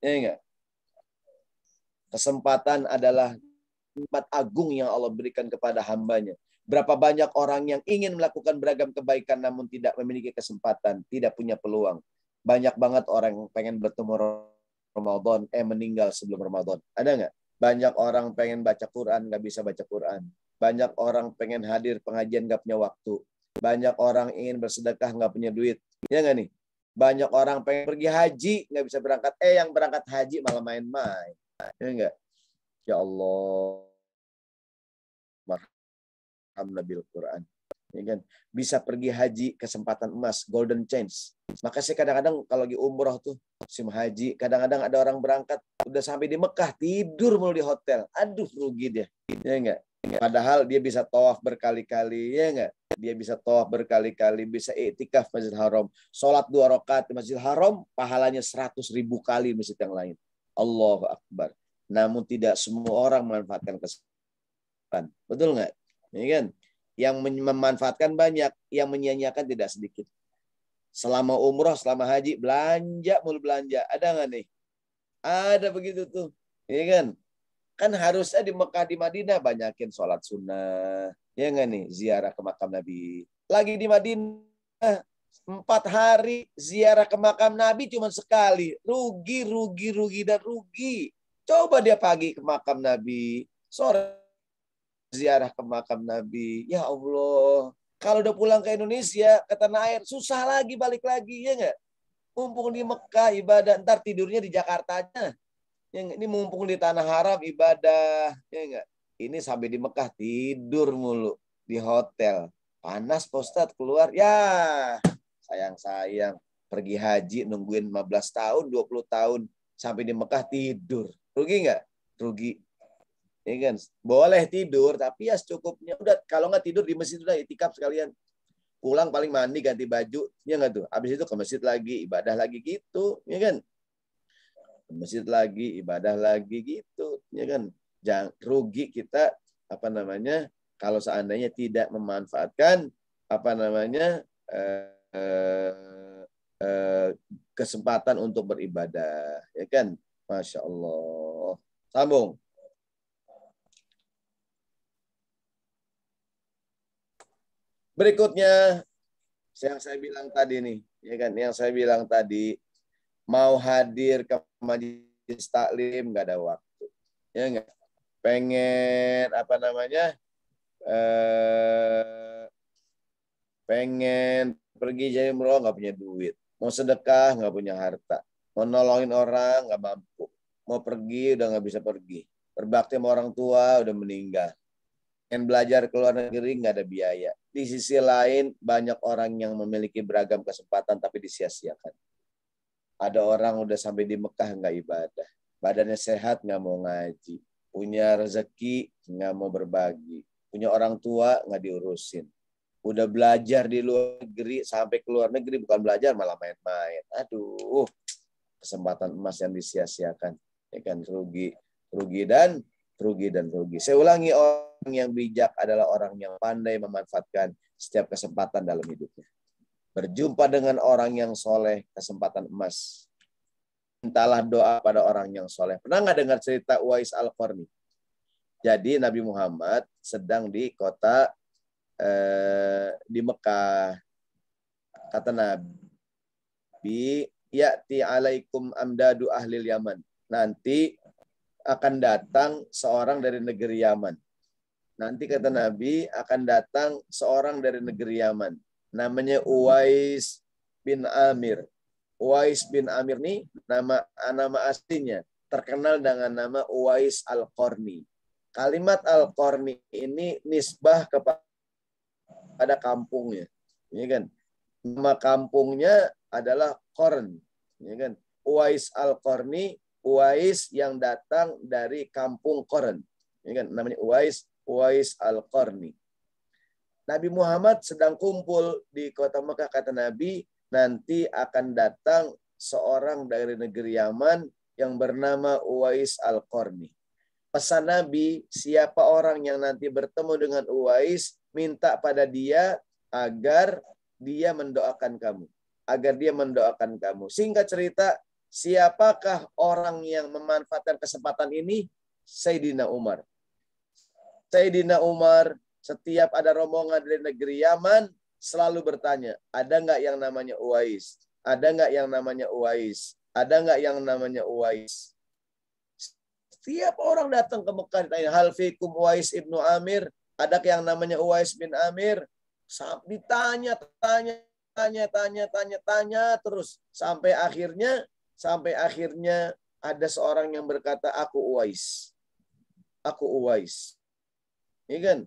Ya enggak? Kesempatan adalah nikmat agung yang Allah berikan kepada hambanya. Berapa banyak orang yang ingin melakukan beragam kebaikan namun tidak memiliki kesempatan, tidak punya peluang. Banyak banget orang yang pengen bertemu Ramadan, meninggal sebelum Ramadan. Ada nggak? Banyak orang pengen baca Quran, nggak bisa baca Quran. Banyak orang pengen hadir pengajian, nggak punya waktu. Banyak orang ingin bersedekah, nggak punya duit. Ya nggak nih? Banyak orang pengen pergi haji, nggak bisa berangkat. Yang berangkat haji malah main-main. Ya nggak? Ya Allah, marhamna bil Quran. Ya kan? Bisa pergi haji, kesempatan emas, golden chance. Maka saya kadang-kadang kalau lagi umroh tuh, musim haji, kadang-kadang ada orang berangkat, udah sampai di Mekah, tidur mulu di hotel. Aduh, rugi dia. Ya enggak? Padahal dia bisa tawaf berkali-kali, ya enggak? Dia bisa tawaf berkali-kali, bisa iktikaf Masjidil Haram. Sholat 2 rakaat di Masjidil Haram, pahalanya 100.000 kali masjid yang lain. Allahu Akbar. Namun tidak semua orang memanfaatkan kesempatan. Betul nggak? Ya kan? Yang memanfaatkan banyak, yang menyia-nyiakan tidak sedikit. Selama umroh, selama haji, belanja mulu belanja. Ada nggak nih? Ada begitu tuh. Ya kan? Kan harusnya di Mekah, di Madinah banyakin sholat sunnah. Ya nggak nih? Ziarah ke makam Nabi. Lagi di Madinah, 4 hari ziarah ke makam Nabi cuma sekali. Rugi, rugi, rugi, dan rugi. Coba dia pagi ke makam Nabi, sore ziarah ke makam Nabi. Ya Allah, kalau udah pulang ke Indonesia, ke tanah air, susah lagi balik lagi, ya nggak? Mumpung di Mekah ibadah, ntar tidurnya di Jakarta aja. Ya, ini mumpung di tanah haram ibadah, ya nggak? Ini sampai di Mekah tidur mulu di hotel. Panas Pak Ustadz keluar, ya sayang-sayang. Pergi haji nungguin 15 tahun, 20 tahun. Sampai di Mekah tidur. Rugi nggak? Rugi. Ya kan? Boleh tidur, tapi ya secukupnya. Udah, kalau nggak tidur di masjid udah itikaf sekalian. Pulang paling mandi, ganti baju. Ya nggak tuh? Habis itu ke masjid lagi, ibadah lagi gitu. Ya kan? Ke masjid lagi, ibadah lagi gitu. Ya kan? Jangan rugi kita, apa namanya, kalau seandainya tidak memanfaatkan, apa namanya, kesempatan untuk beribadah. Ya kan? Masya Allah. Sambung. Berikutnya, yang saya bilang tadi nih, ya kan, yang saya bilang tadi, mau hadir ke majelis taklim nggak ada waktu, ya nggak. Pengen apa namanya, pengen pergi jadi umroh nggak punya duit, mau sedekah nggak punya harta, mau nolongin orang nggak mampu, mau pergi udah nggak bisa pergi, berbakti sama orang tua udah meninggal. Pengen belajar ke luar negeri nggak ada biaya. Di sisi lain banyak orang yang memiliki beragam kesempatan tapi disia-siakan. Ada orang udah sampai di Mekah nggak ibadah, badannya sehat nggak mau ngaji, punya rezeki nggak mau berbagi, punya orang tua nggak diurusin. Udah belajar di luar negeri sampai ke luar negeri bukan belajar malah main-main. Aduh, kesempatan emas yang disia-siakan. Ya kan, rugi, rugi dan rugi dan rugi. Saya ulangi, orang yang bijak adalah orang yang pandai memanfaatkan setiap kesempatan dalam hidupnya. Berjumpa dengan orang yang soleh, kesempatan emas. Mintalah doa pada orang yang soleh. Pernah nggak dengar cerita Uwais Al-Qarni? Jadi Nabi Muhammad sedang di kota di Mekah. Kata Nabi, ya'ti alaikum amdadu ahlil Yaman. Nanti akan datang seorang dari negeri Yaman. Nanti kata Nabi akan datang seorang dari negeri Yaman. Namanya Uwais bin Amir. Uwais bin Amir ini nama aslinya terkenal dengan nama Uwais Al-Qarni. Kalimat Al-Qarni ini nisbah kepada kampungnya. Ya kan? Nama kampungnya adalah Qarn. Ya kan? Uwais Al-Qarni, Uwais yang datang dari kampung Qarn. Ya kan? Namanya Uwais Al-Qarni. Nabi Muhammad sedang kumpul di kota Mekah, kata Nabi, nanti akan datang seorang dari negeri Yaman yang bernama Uwais Al-Qarni. Pesan Nabi, siapa orang yang nanti bertemu dengan Uwais, minta pada dia agar dia mendoakan kamu. Agar dia mendoakan kamu. Singkat cerita, Siapakah orang yang memanfaatkan kesempatan ini? Sayyidina Umar. Sayyidina Umar setiap ada rombongan dari negeri Yaman selalu bertanya, ada nggak yang namanya Uwais? Ada nggak yang namanya Uwais? Ada nggak yang namanya Uwais? Setiap orang datang ke Mekah ditanya, hal fikum Uwais ibnu Amir? Ada yang namanya Uwais bin Amir? Ditanya, tanya terus sampai akhirnya ada seorang yang berkata, aku Uwais. Aku Uwais. Ini kan.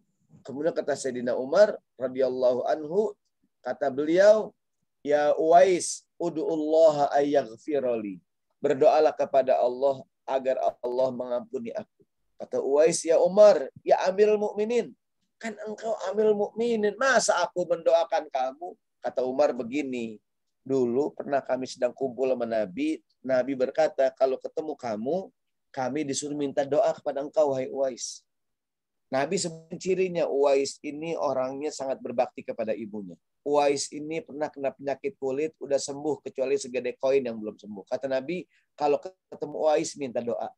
Kemudian kata Sayyidina Umar radhiyallahu anhu, kata beliau, ya Uwais, ud'ullaha ayyaghfirali. Berdoalah kepada Allah agar Allah mengampuni aku. Kata Uwais, ya Umar, ya Amirul Mukminin, kan engkau Amirul Mukminin, masa aku mendoakan kamu? Kata Umar begini, dulu pernah kami sedang kumpul sama Nabi, Nabi berkata, kalau ketemu kamu, kami disuruh minta doa kepada engkau, wahai Uwais. Nabi sebut cirinya, Uwais ini orangnya sangat berbakti kepada ibunya. Uwais ini pernah kena penyakit kulit, udah sembuh kecuali segede koin yang belum sembuh. Kata Nabi, kalau ketemu Uwais minta doa.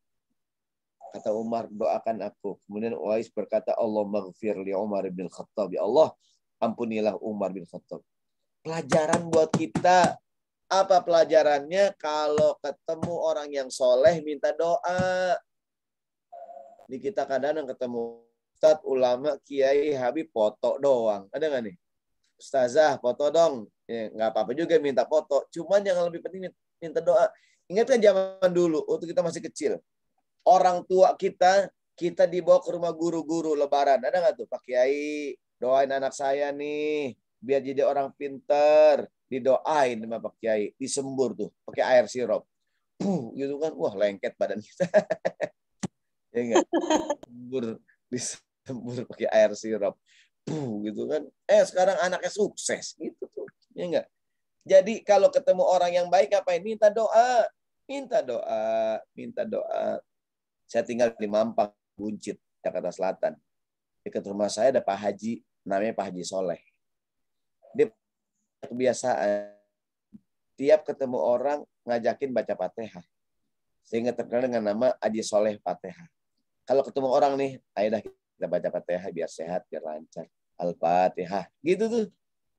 Kata Umar, doakan aku. Kemudian Uwais berkata, Allah maghfir li Umar bin Khattab. Ya Allah, ampunilah Umar bin Khattab. Pelajaran buat kita. Apa pelajarannya? Kalau ketemu orang yang soleh, minta doa. Di kita kadang ketemu Ustadz, ulama, kiai, habib, foto doang. Ada nggak nih? Ustazah, foto dong. Ya, nggak apa-apa juga minta foto. Cuman yang lebih penting minta doa. Ingat kan zaman dulu, waktu kita masih kecil. Orang tua kita dibawa ke rumah guru-guru lebaran. Ada nggak tuh? Pak Kiai, doain anak saya nih. Biar jadi orang pinter. Didoain sama Pak Kiai. Disembur tuh. Pakai air sirup. Puh, gitu kan. Wah, lengket badan kita. Ya enggak? Disembur pakai air sirup. Puh, gitu kan. Sekarang anaknya sukses. Gitu tuh. Ya enggak? Jadi kalau ketemu orang yang baik, ngapain? Minta doa. Minta doa. Minta doa. Saya tinggal di Mampang, Buncit, Jakarta Selatan. Dekat rumah saya ada Pak Haji, namanya Pak Haji Soleh. Dia kebiasaan, tiap ketemu orang ngajakin baca Fatihah. Sehingga terkenal dengan nama Haji Soleh Fatihah. Kalau ketemu orang nih, ayo dah kita baca Fatihah biar sehat, biar lancar. Al-Fatihah. Gitu tuh.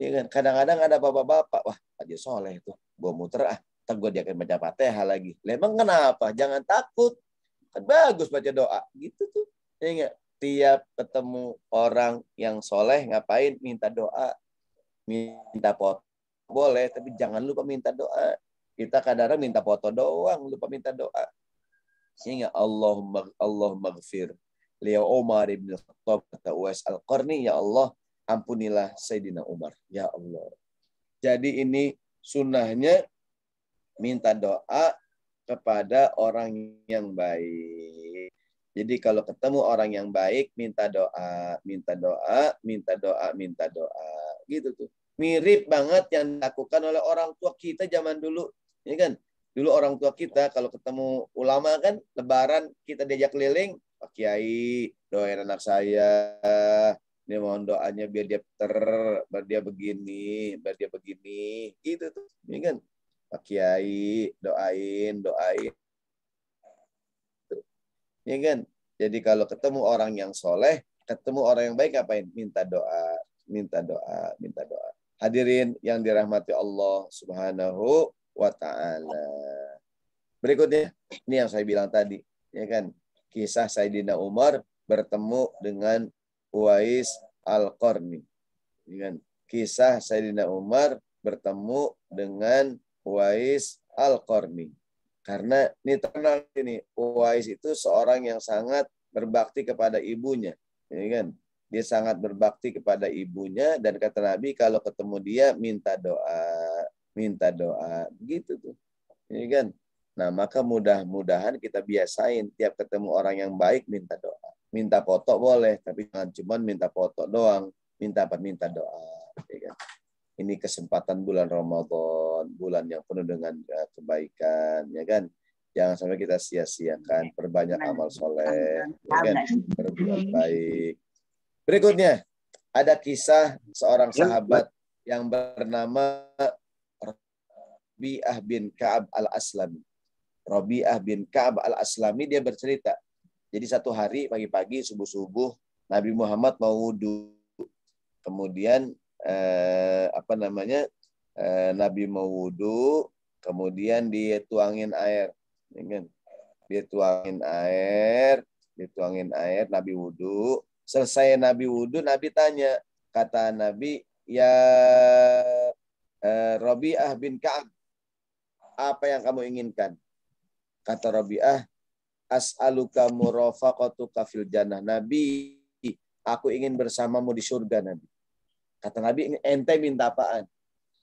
Ya kan? Kadang-kadang ada bapak-bapak, wah Haji Soleh tuh, gue muter ntar gue diakin baca Fatihah lagi. Memang kenapa? Jangan takut. Kan bagus baca doa. Gitu tuh. Ya enggak? Tiap ketemu orang yang soleh, ngapain? Minta doa. Minta foto. Boleh, tapi jangan lupa minta doa. Kita kadang-kadang minta foto doang, lupa minta doa. Sehingga Allahumma gfir li Umar bin Khattab, kata Uwais Al-Qarni, ya Allah, ampunilah Sayyidina Umar. Ya Allah. Jadi ini sunnahnya minta doa kepada orang yang baik. Jadi kalau ketemu orang yang baik, minta doa, minta doa, minta doa, minta doa. Gitu tuh. Mirip banget yang dilakukan oleh orang tua kita zaman dulu. Ya kan? Dulu orang tua kita kalau ketemu ulama kan, lebaran kita diajak keliling, Pak Kiai, doain anak saya. Ini mohon doanya biar dia biar dia begini, biar dia begini. Gitu tuh. Ya kan? Pak Kiai, doain. Ya kan? Jadi kalau ketemu orang yang soleh, ketemu orang yang baik, ngapain? Minta doa, minta doa, minta doa. Hadirin yang dirahmati Allah Subhanahu wa Ta'ala. Berikutnya, ini yang saya bilang tadi, ya kan? Kisah Sayyidina Umar bertemu dengan Uwais Al-Qarni. Ya kan? Kisah Sayyidina Umar bertemu dengan Uwais Al-Qarni. Karena ini terkenal ini, Uwais itu seorang yang sangat berbakti kepada ibunya, ya kan? Dia sangat berbakti kepada ibunya dan kata Nabi kalau ketemu dia minta doa, gitu tuh, ya kan? Nah maka mudah-mudahan kita biasain tiap ketemu orang yang baik minta doa, minta foto boleh, tapi jangan cuma minta foto doang, minta doa, ya kan? Ini kesempatan bulan Ramadan, bulan yang penuh dengan kebaikan, ya kan? Jangan sampai kita sia-siakan, perbanyak amal soleh, ya kan? Berbuat baik. Berikutnya, ada kisah seorang sahabat yang bernama Rabi'ah bin Ka'ab al-Aslami. Rabi'ah bin Ka'ab al-Aslami, dia bercerita. Jadi satu hari pagi-pagi subuh-subuh Nabi Muhammad mau wudhu. Kemudian Nabi mau wudhu, kemudian dituangin air. Dituangin air, Nabi wudhu. Selesai Nabi wudhu, Nabi tanya, kata Nabi, ya Rabi'ah bin Ka'ab, apa yang kamu inginkan? Kata Rabi'ah, as'aluka murafaqatuka fil jannah. Nabi, aku ingin bersamamu di surga, Nabi. Kata Nabi, ente minta apaan?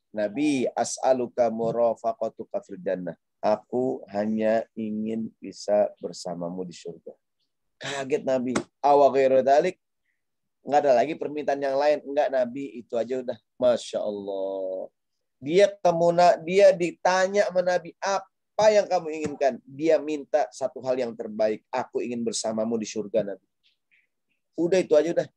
Nabi, as'aluka murafaqatuka fil jannah. Aku hanya ingin bisa bersamamu di surga. Kaget Nabi. Awa ghairu dzalik, enggak ada lagi permintaan yang lain. Enggak, Nabi, itu aja udah. Masya Allah. Dia ditanya sama Nabi, apa yang kamu inginkan? Dia minta satu hal yang terbaik. Aku ingin bersamamu di surga, Nabi. Udah, itu aja udah.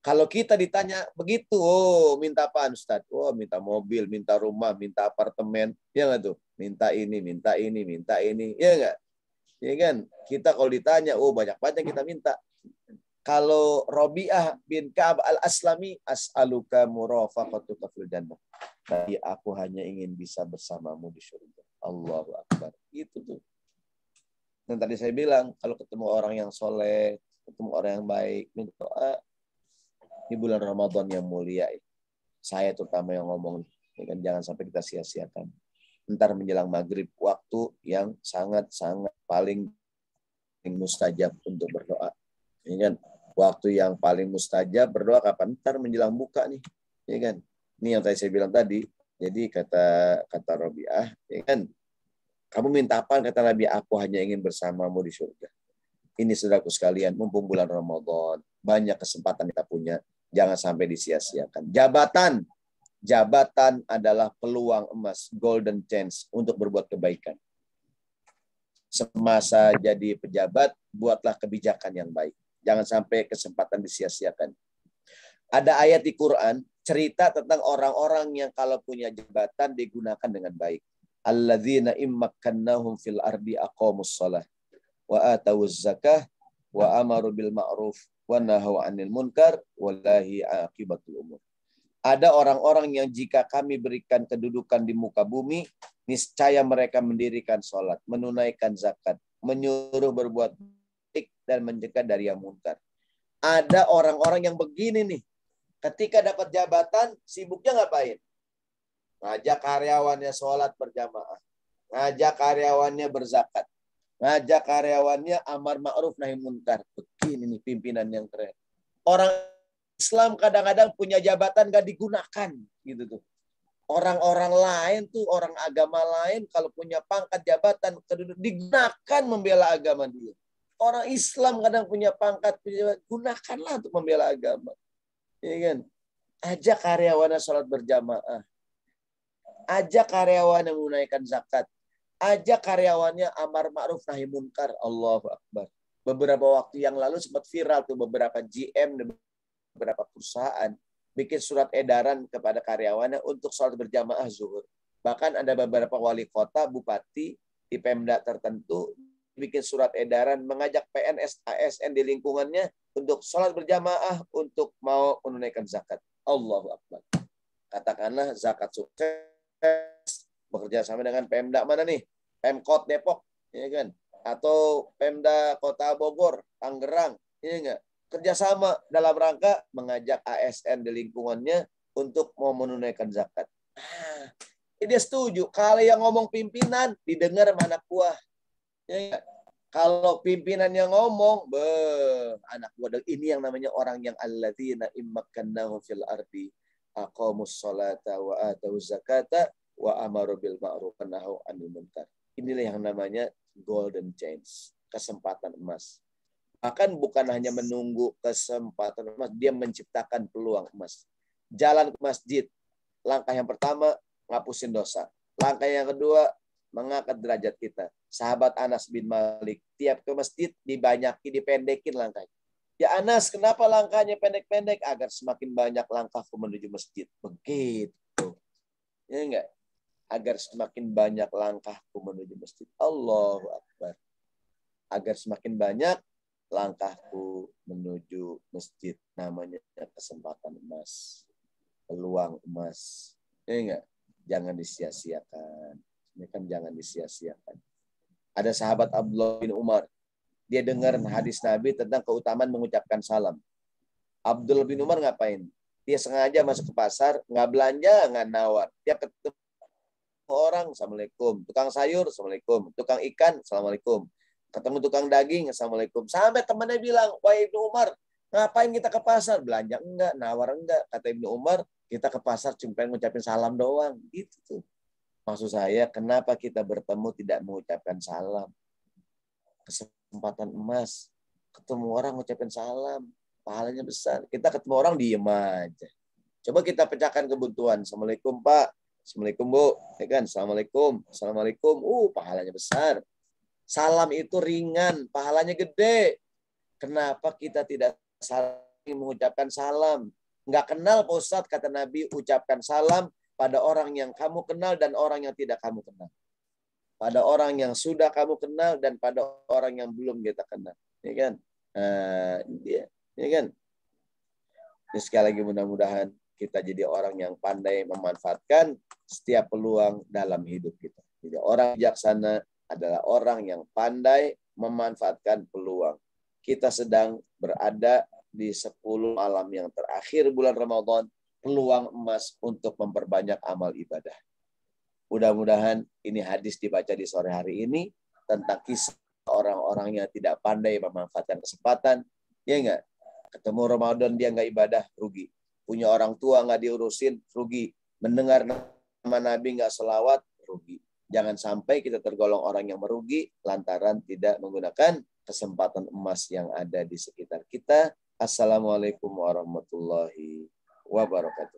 Kalau kita ditanya begitu, oh minta apaan Ustaz? Oh minta mobil, minta rumah, minta apartemen. Ya nggak tuh? Minta ini, minta ini, minta ini. Ya nggak? Ya kan? Kita kalau ditanya, oh banyak-banyak kita minta. Kalau Rabi'ah bin Ka'ab al-Aslami, as'aluka murafaqatuka fil jannah. Tapi aku hanya ingin bisa bersamamu di surga. Allahu Akbar. Itu tuh. Dan tadi saya bilang, kalau ketemu orang yang soleh, ketemu orang yang baik, minta doa. Ini bulan Ramadan yang mulia. Saya terutama yang ngomong. Ya kan? Jangan sampai kita sia-siakan. Ntar menjelang maghrib, waktu yang sangat-sangat paling mustajab untuk berdoa. Ya kan? Waktu yang paling mustajab berdoa kapan? Ntar menjelang buka nih. Ya kan? Ini yang tadi saya bilang tadi. Jadi kata Rabi'ah, ya kan? Kamu minta apa? Kata Nabi, aku hanya ingin bersamamu di surga. Ini saudaraku sekalian, mumpung bulan Ramadan, banyak kesempatan kita punya. Jangan sampai disia-siakan. Jabatan adalah peluang emas, golden chance untuk berbuat kebaikan. Semasa jadi pejabat, buatlah kebijakan yang baik. Jangan sampai kesempatan disia-siakan. Ada ayat di Quran, cerita tentang orang-orang yang kalau punya jabatan digunakan dengan baik. Alladzina immakkannahum fil ardi aqamus shalah wa atawuz zakah wa amaru bil ma'ruf wa nahaw 'anil munkar wallahi aqibatul umur. Ada orang-orang yang jika kami berikan kedudukan di muka bumi, niscaya mereka mendirikan sholat, menunaikan zakat, menyuruh berbuat baik dan mencegah dari yang munkar. Ada orang-orang yang begini nih, ketika dapat jabatan, sibuknya ngapain? Ngajak karyawannya sholat berjamaah, ngajak karyawannya berzakat, ngajak karyawannya amar ma'ruf nahi munkar. Begini nih pimpinan yang keren. Orang Islam kadang-kadang punya jabatan gak digunakan gitu tuh. Orang-orang lain tuh, orang agama lain kalau punya pangkat jabatan digunakan membela agama dia. Orang Islam kadang punya pangkat, gunakanlah untuk membela agama. Ya kan? Ajak karyawannya sholat berjamaah. Ajak karyawannya menunaikan zakat. Ajak karyawannya amar ma'ruf nahi munkar. Allahu Akbar. Beberapa waktu yang lalu sempat viral tuh beberapa GM dan beberapa perusahaan bikin surat edaran kepada karyawannya untuk sholat berjamaah zuhur. Bahkan ada beberapa wali kota, bupati di Pemda tertentu bikin surat edaran mengajak PNS, ASN di lingkungannya untuk sholat berjamaah untuk mau menunaikan zakat. Allahu Akbar. Katakanlah zakat sukses bekerja sama dengan Pemda mana nih? Pemkot Depok, ya kan? Atau Pemda Kota Bogor, Tangerang, ya enggak? Kerjasama dalam rangka mengajak ASN di lingkungannya untuk mau menunaikan zakat. Dia setuju. Kalau yang ngomong pimpinan, didengar sama anak buah. Ya, kalau pimpinan yang ngomong, anak buah. Ini yang namanya orang yang alladzina immakkannahum fil ardi aqamus sholata wa atawuz zakata wa amaru bil ma'ruf wa nahaw 'anil munkar. Inilah yang namanya golden chance, kesempatan emas. Bahkan bukan hanya menunggu kesempatan emas, dia menciptakan peluang emas. Jalan ke masjid, langkah yang pertama, ngapusin dosa. Langkah yang kedua, mengangkat derajat kita. Sahabat Anas bin Malik, tiap ke masjid dibanyaki, dipendekin langkahnya. Ya Anas, kenapa langkahnya pendek-pendek? Agar semakin banyak langkah menuju masjid. Begitu. Ya enggak? agar semakin banyak langkahku menuju masjid. Allahu Akbar. Agar semakin banyak langkahku menuju masjid. Namanya kesempatan emas. Peluang emas. Ya enggak? Jangan disia-siakan. Ini kan jangan disia-siakan. Ada sahabat Abdullah bin Umar. Dia dengar hadis Nabi tentang keutamaan mengucapkan salam. Abdullah bin Umar ngapain? Dia sengaja masuk ke pasar, nggak belanja, nggak nawar. Dia ketemu orang, Assalamualaikum. Tukang sayur, Assalamualaikum. Tukang ikan, Assalamualaikum. Ketemu tukang daging, Assalamualaikum. Sampai temannya bilang, wah Ibnu Umar, ngapain kita ke pasar? Belanja enggak, nawar enggak. Kata Ibnu Umar, kita ke pasar cuma pengen ngucapin salam doang. Gitu tuh. Maksud saya, kenapa kita bertemu tidak mengucapkan salam? Kesempatan emas. Ketemu orang ngucapin salam. Pahalanya besar. Kita ketemu orang diem aja. Coba kita pecahkan kebuntuan. Assalamualaikum Pak. Assalamualaikum Bu. Ya kan? Assalamualaikum. Assalamualaikum. Pahalanya besar. Salam itu ringan. Pahalanya gede. Kenapa kita tidak saling mengucapkan salam? Nggak kenal Pak Ustadz, kata Nabi, ucapkan salam pada orang yang kamu kenal dan orang yang tidak kamu kenal. Pada orang yang sudah kamu kenal dan pada orang yang belum kita kenal. Ya kan? Ya kan? Ini sekali lagi mudah-mudahan kita jadi orang yang pandai memanfaatkan setiap peluang dalam hidup kita. Jadi orang bijaksana adalah orang yang pandai memanfaatkan peluang. Kita sedang berada di 10 malam yang terakhir bulan Ramadan, peluang emas untuk memperbanyak amal ibadah. Mudah-mudahan ini hadis dibaca di sore hari ini tentang kisah orang-orang yang tidak pandai memanfaatkan kesempatan. Ya enggak? Ketemu Ramadan dia nggak ibadah, rugi. Punya orang tua nggak diurusin, rugi. Mendengar nama Nabi nggak selawat, rugi. Jangan sampai kita tergolong orang yang merugi lantaran tidak menggunakan kesempatan emas yang ada di sekitar kita. Assalamualaikum warahmatullahi wabarakatuh.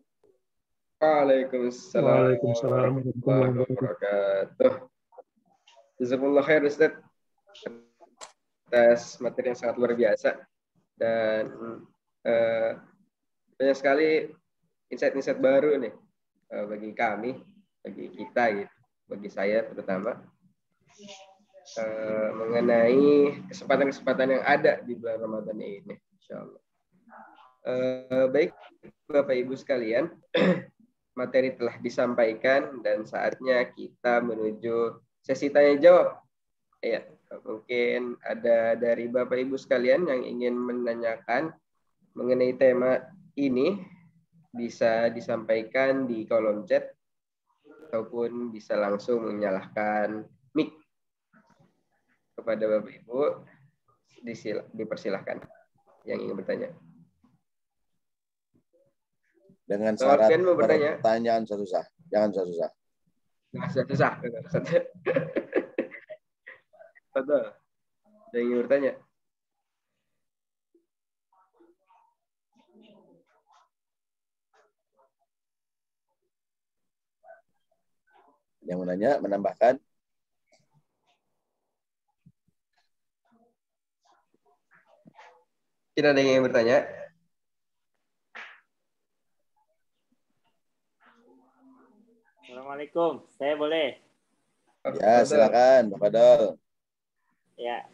Waalaikumsalam warahmatullahi wabarakatuh. Jazakumullah khair Ustaz atas materi yang sangat luar biasa. Dan banyak sekali insight-insight baru nih bagi kami, bagi kita gitu, bagi saya terutama mengenai kesempatan-kesempatan yang ada di bulan Ramadan ini, insyaallah. Baik Bapak Ibu sekalian, materi telah disampaikan dan saatnya kita menuju sesi tanya jawab. Ya. Mungkin ada dari Bapak Ibu sekalian yang ingin menanyakan mengenai tema ini, bisa disampaikan di kolom chat ataupun bisa langsung menyalakan mic kepada Bapak Ibu. Dipersilahkan yang ingin bertanya. Dengan syarat pertanyaan susah. Jangan susah. Susah. Betul. Ada yang ingin bertanya? Yang mau nanya, menambahkan? Tidak ada yang ingin bertanya? Assalamualaikum, saya boleh? Ya, silakan, Bapak Dol. Ya,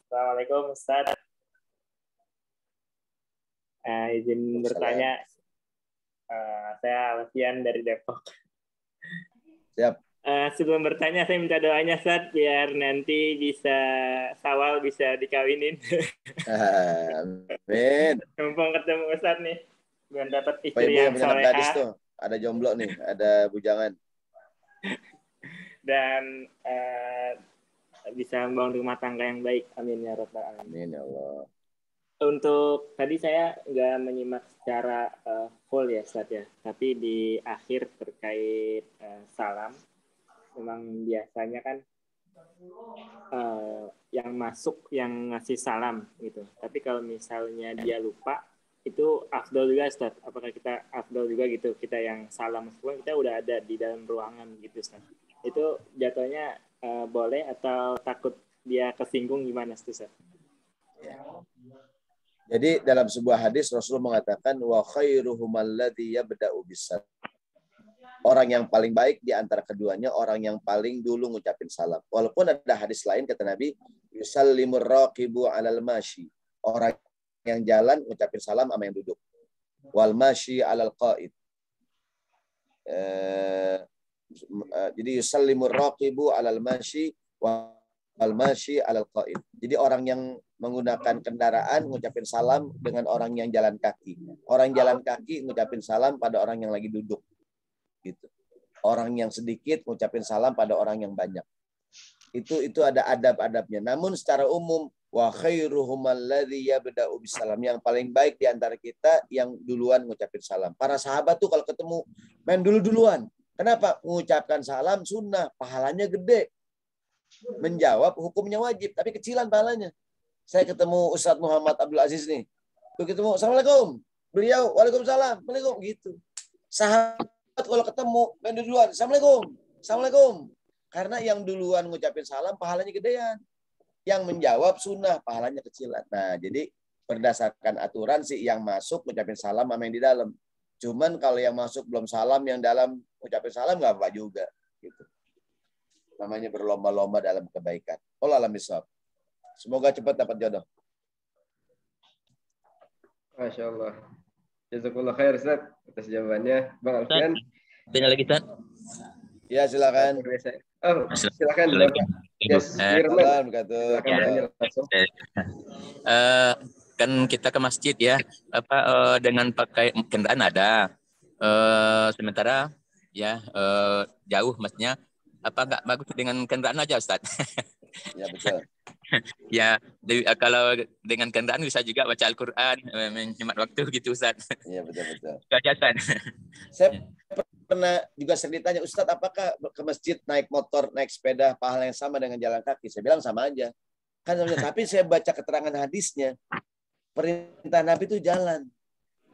Assalamualaikum Ustaz. Izin bertanya, saya Alfian dari Depok. Siap. Sebelum bertanya, saya minta doanya Ustaz, biar nanti bisa Sawal bisa dikawinin. Amin. Mumpung ketemu Ustaz nih, biar dapat Pak istri Ibu yang punya anak gadis solehah. tuh, ada jomblo nih, ada bujangan. Dan bisa membangun rumah tangga yang baik. Amin ya Rabbal alamin. Amin ya Allah. Untuk tadi saya nggak menyimak secara full ya Ustaz ya, tapi di akhir terkait salam, memang biasanya kan yang masuk yang ngasih salam gitu. Tapi kalau misalnya dia lupa, itu afdol juga Ustaz. Apakah kita afdol juga gitu, kita yang salam meskipun kita udah ada di dalam ruangan gitu Ustaz. Itu jatuhnya boleh atau takut dia kesinggung gimana Ustaz? Ya. Jadi dalam sebuah hadis Rasulullah mengatakan wa khairuhum alladzi yabda'u bis-salam. Orang yang paling baik di antara keduanya orang yang paling dulu ngucapin salam. Walaupun ada hadis lain kata Nabi, yusallimur raqibu 'alal mashi. Orang yang jalan ngucapin salam sama yang duduk. Wal mashi 'alal qa'id. Jadi yusallimur raqibu 'alal mashi wal mashi 'alal qa'id. Jadi orang yang menggunakan kendaraan ngucapin salam dengan orang yang jalan kaki. Orang jalan kaki ngucapin salam pada orang yang lagi duduk. Gitu. Orang yang sedikit ngucapin salam pada orang yang banyak. Itu ada adab-adabnya. Namun secara umum wa khairuhum alladzi yabda'u bisalam, yang paling baik di antara kita yang duluan ngucapin salam. Para sahabat tuh kalau ketemu main duluan. Kenapa? Mengucapkan salam sunnah, pahalanya gede. Menjawab hukumnya wajib, tapi kecilan pahalanya. Saya ketemu Ustadz Muhammad Abdul Aziz nih. Ketemu, Assalamualaikum. Beliau, Waalaikumsalam. Waalaikumsalam. Gitu. Sahabat kalau ketemu, main duluan. Assalamualaikum. Assalamualaikum. Karena yang duluan ngucapin salam, pahalanya gedean. Yang menjawab sunnah, pahalanya kecilan. Nah, jadi berdasarkan aturan sih yang masuk ngucapin salam sama yang di dalam. Cuman kalau yang masuk belum salam, yang dalam ngucapin salam nggak apa juga. Gitu. Namanya berlomba-lomba dalam kebaikan. Allah alam bisawab. Semoga cepat dapat jodoh. Masya Allah. Jazakallah khair Ustaz atas jawabannya. Bang Alfian. Tanya lagi, Ustaz. Ya, silakan. Oh, silakan. Yes, Firman. Kan kita ke masjid ya, dengan pakai kendaraan ada. Sementara ya jauh maksudnya, apa nggak bagus dengan kendaraan aja, Ustaz? Ya, betul. Ya, kalau dengan kendaraan bisa juga baca Al-Quran, menghemat waktu gitu, Ustaz. Iya, betul. Kegiatan. Saya pernah juga sering ditanya, Ustadz, apakah ke masjid naik motor, naik sepeda, pahala yang sama dengan jalan kaki? Saya bilang sama aja. Tapi saya baca keterangan hadisnya, perintah Nabi itu jalan.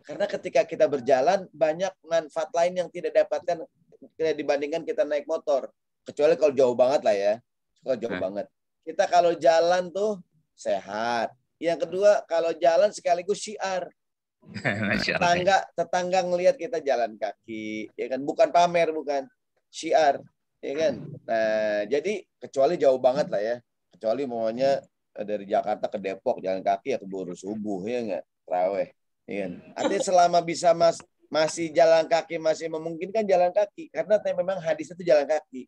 Karena ketika kita berjalan, banyak manfaat lain yang tidak dapatkan dibandingkan kita naik motor. Kecuali kalau jauh banget lah ya. Kalau jauh banget. Kita kalau jalan tuh sehat. Yang kedua, kalau jalan sekaligus syiar. Tetangga ngelihat kita jalan kaki, ya kan? Bukan pamer, bukan syiar, ya kan? Nah, jadi kecuali jauh banget lah ya. Kecuali maunya dari Jakarta ke Depok jalan kaki ya keburu subuh, ya enggak? Raweh, ya kan? Artinya selama bisa masih jalan kaki, masih memungkinkan jalan kaki, karena memang hadisnya itu jalan kaki.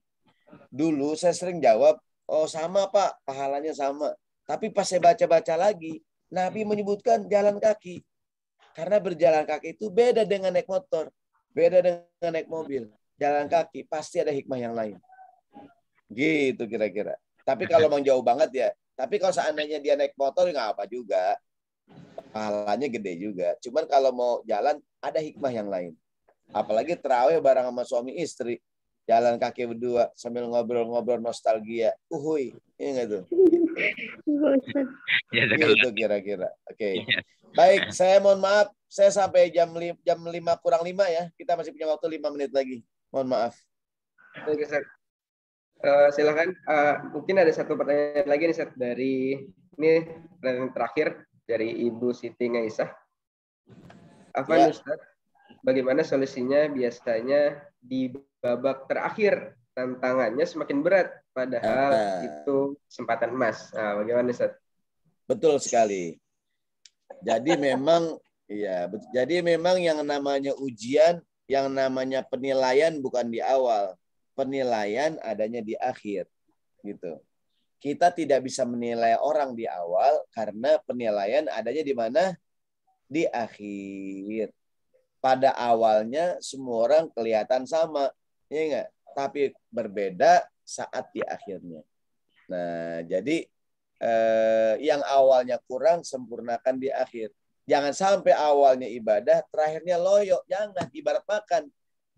Dulu saya sering jawab, oh sama Pak, pahalanya sama. Tapi pas saya baca-baca lagi, Nabi menyebutkan jalan kaki. Karena berjalan kaki itu beda dengan naik motor, beda dengan naik mobil. Jalan kaki pasti ada hikmah yang lain. Gitu kira-kira. Tapi kalau mau jauh banget ya. Tapi kalau seandainya dia naik motor nggak apa juga. Pahalanya gede juga. Cuman kalau mau jalan ada hikmah yang lain. Apalagi terawih bareng sama suami istri. Jalan kaki berdua sambil ngobrol-ngobrol nostalgia. Uhuy. Ini nggak tuh? Gitu kira-kira. Oke. Baik, saya mohon maaf. Saya sampai jam 5 kurang 5 ya. Kita masih punya waktu 5 menit lagi. Mohon maaf. Oke, Ustaz. Silakan. Mungkin ada satu pertanyaan lagi nih, Ustaz. Dari ini pertanyaan terakhir dari Ibu Siti Ngaisah. Afwan, Ustaz, bagaimana solusinya biasanya di babak terakhir tantangannya semakin berat, padahal itu kesempatan emas. Nah, bagaimana, Ustaz? Betul sekali. Jadi memang yang namanya ujian, yang namanya penilaian bukan di awal. Penilaian adanya di akhir. Gitu. Kita tidak bisa menilai orang di awal karena penilaian adanya di mana? Di akhir. Pada awalnya semua orang kelihatan sama, ya enggak? Tapi berbeda saat di akhirnya. Nah, jadi yang awalnya kurang sempurnakan di akhir. Jangan sampai awalnya ibadah, terakhirnya loyo. Jangan, ibarat makan.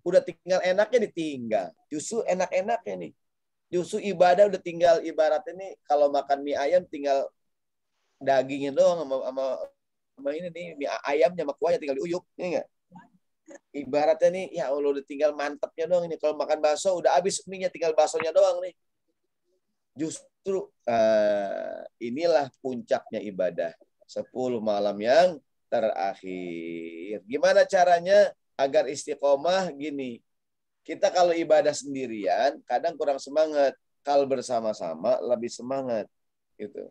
Udah tinggal enaknya ditinggal. Justru enak-enaknya nih. Justru ibadah udah tinggal ibaratnya nih, kalau makan mie ayam tinggal dagingnya doang sama ini nih, mie ayamnya sama kuahnya tinggal diuyuk, ini enggak? Ibaratnya nih, ya Allah udah tinggal mantepnya doang ini. Kalau makan bakso udah habis mie-nya, tinggal baksonya doang nih. Justru inilah puncaknya ibadah. 10 malam yang terakhir. Gimana caranya agar istiqomah? Gini, Kita kalau ibadah sendirian kadang kurang semangat. Kalau bersama-sama lebih semangat. Gitu.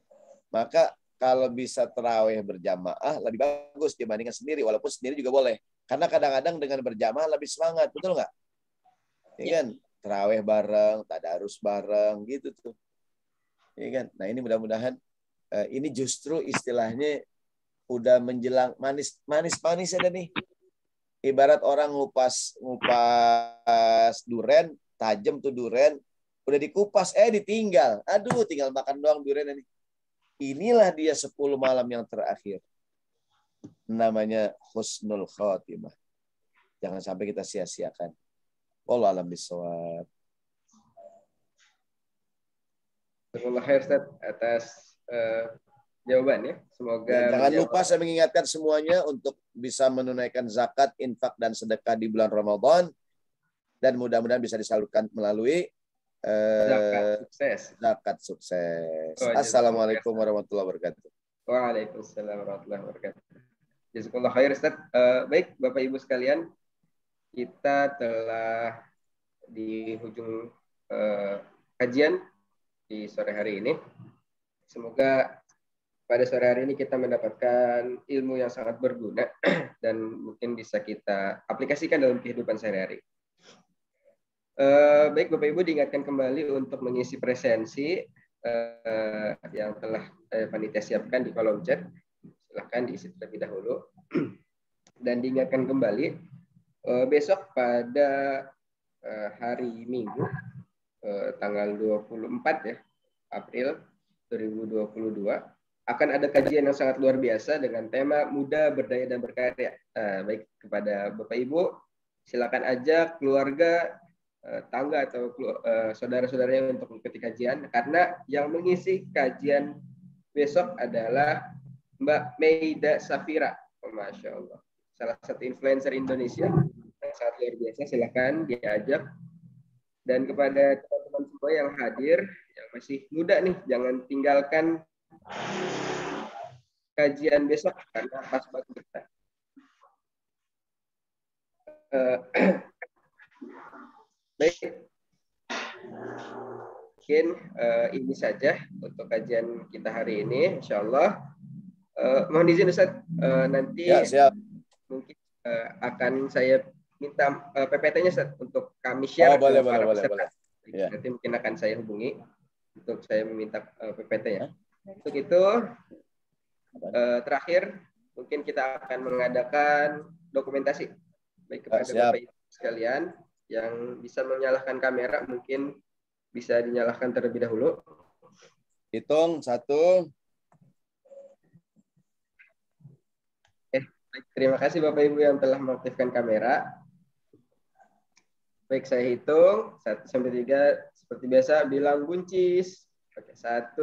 Maka kalau bisa tarawih berjamaah lebih bagus dibandingkan sendiri. Walaupun sendiri juga boleh. Karena kadang-kadang dengan berjamaah lebih semangat. Betul nggak? Ya kan? Tarawih bareng, tadarus bareng, gitu tuh. Ya kan? Nah ini mudah-mudahan ini justru istilahnya udah menjelang manis ada nih. Ibarat orang ngupas duren, tajam tuh duren, udah dikupas, ditinggal. Aduh, tinggal makan doang duren ini. Inilah dia 10 malam yang terakhir. Namanya husnul khotimah. Jangan sampai kita sia-siakan. Wallahu a'lam bishawab. Terima kasih Ustaz atas jawabannya. Semoga jangan lupa saya mengingatkan semuanya untuk bisa menunaikan zakat, infak, dan sedekah di bulan Ramadan. Dan mudah-mudahan bisa disalurkan melalui zakat sukses. Assalamualaikum warahmatullahi wabarakatuh. Waalaikumsalam warahmatullahi wabarakatuh. Jazakallah khair Ustaz. Baik Bapak Ibu sekalian, kita telah di hujung kajian di sore hari ini. Semoga pada sore hari ini kita mendapatkan ilmu yang sangat berguna dan mungkin bisa kita aplikasikan dalam kehidupan sehari-hari. Baik Bapak Ibu, diingatkan kembali untuk mengisi presensi yang telah panitia siapkan di kolom chat. Silahkan diisi terlebih dahulu. Dan diingatkan kembali besok pada hari Minggu tanggal 24 ya April 2022 akan ada kajian yang sangat luar biasa dengan tema muda, berdaya, dan berkarya. Baik kepada Bapak Ibu, silakan ajak keluarga, tangga atau saudara-saudaranya untuk mengikuti kajian, karena yang mengisi kajian besok adalah Mbak Meida Safira. Masya Allah. Salah satu influencer Indonesia yang sangat luar biasa. Silakan diajak. Dan kepada teman-teman semua yang hadir, yang masih muda nih, jangan tinggalkan kajian besok karena pas banget kita. Baik, mungkin ini saja untuk kajian kita hari ini, insya Allah. Mohon izin Ustaz, nanti siap. Mungkin akan saya minta PPT-nya Ustaz untuk kami share boleh. Ya. Nanti mungkin akan saya hubungi untuk saya meminta PPT-nya. Untuk itu terakhir mungkin kita akan mengadakan dokumentasi baik kepada Bapak Ibu sekalian yang bisa menyalakan kamera, mungkin bisa dinyalakan terlebih dahulu. Hitung 1. Baik, terima kasih Bapak Ibu yang telah mengaktifkan kamera. Baik, saya hitung 1 sampai 3 seperti biasa, bilang buncis. Oke, 1,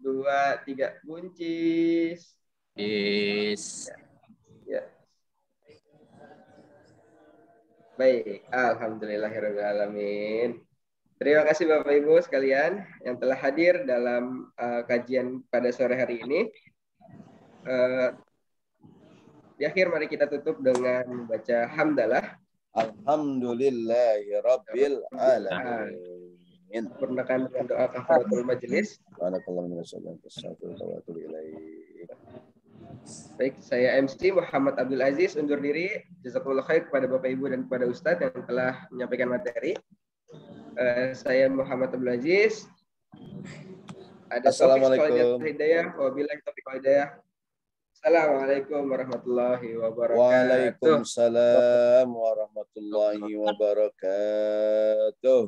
2, 3 buncis. Yes. Ya. Baik, alhamdulillahirrahmanirrahim. Terima kasih Bapak Ibu sekalian yang telah hadir dalam kajian pada sore hari ini. Di akhir mari kita tutup dengan membaca hamdalah. Alhamdulillahirabbil alamin. Sempurnakan dengan doa kafaratul majelis. Baik, saya MC Muhammad Abdul Aziz undur diri. Jazakumullah khair kepada Bapak Ibu dan kepada Ustadz yang telah menyampaikan materi. Saya Muhammad Abdul Aziz. Ada Assalamualaikum. Hidayah, wabillahi taufiq wal hidayah. Assalamualaikum warahmatullahi wabarakatuh. Waalaikumsalam warahmatullahi wabarakatuh.